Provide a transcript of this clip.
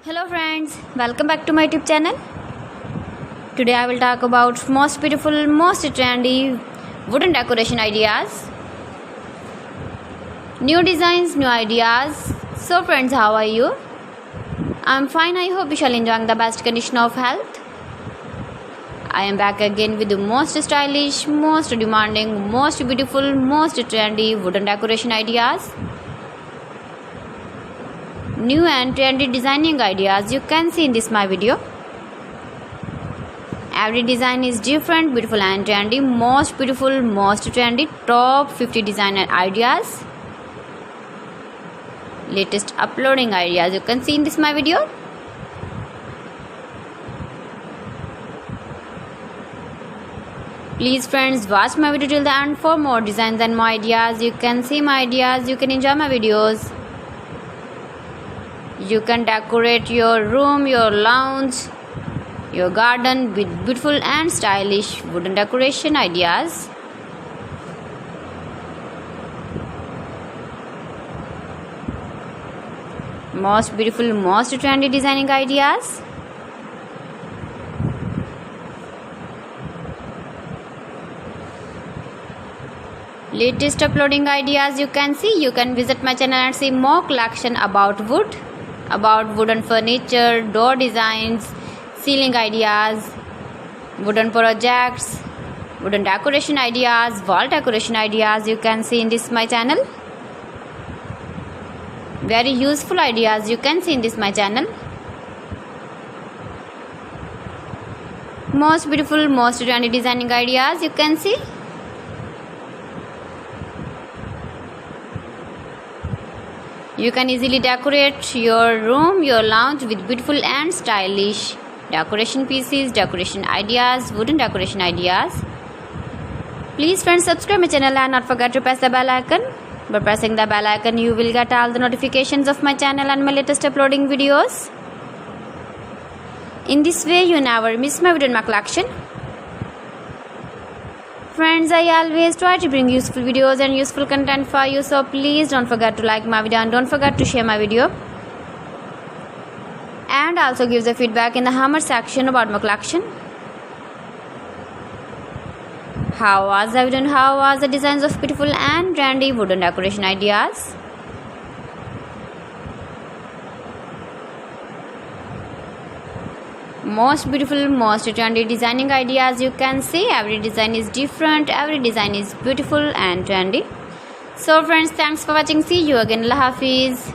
Hello friends, welcome back to my YouTube channel. Today I will talk about most beautiful, most trendy wooden decoration ideas. New designs, new ideas. So friends, how are you? I'm fine. I hope you shall enjoy the best condition of health. I am back again with the most stylish, most demanding, most beautiful, most trendy wooden decoration ideas. New and trendy designing ideas you can see in this my video. Every design is different, beautiful and trendy. Most beautiful, most trendy, top 50 designer ideas. Latest uploading ideas you can see in this my video. Please friends, watch my video till the end for more designs and more ideas. You can see my ideas, you can enjoy my videos. You can decorate your room, your lounge, your garden with beautiful and stylish wooden decoration ideas. Most beautiful, most trendy designing ideas. Latest uploading ideas you can see. You can visit my channel and see more collection about wood, about wooden furniture, door designs, ceiling ideas, wooden projects, wooden decoration ideas, wall decoration ideas you can see in this my channel. Very useful ideas you can see in this my channel. Most beautiful, most trendy designing ideas you can see. You can easily decorate your room, your lounge with beautiful and stylish decoration pieces, decoration ideas, wooden decoration ideas. Please friends, subscribe my channel and not forget to press the bell icon. By pressing the bell icon, you will get all the notifications of my channel and my latest uploading videos. In this way, you never miss my video in my collection. Friends, I always try to bring useful videos and useful content for you, so please don't forget to like my video and don't forget to share my video. And also give the feedback in the comment section about my collection. How was the video and how was the designs of beautiful and trendy wooden decoration ideas? Most beautiful, most trendy designing ideas you can see. Every design is different, every design is beautiful and trendy. So friends, thanks for watching. See you again. Allah Hafiz.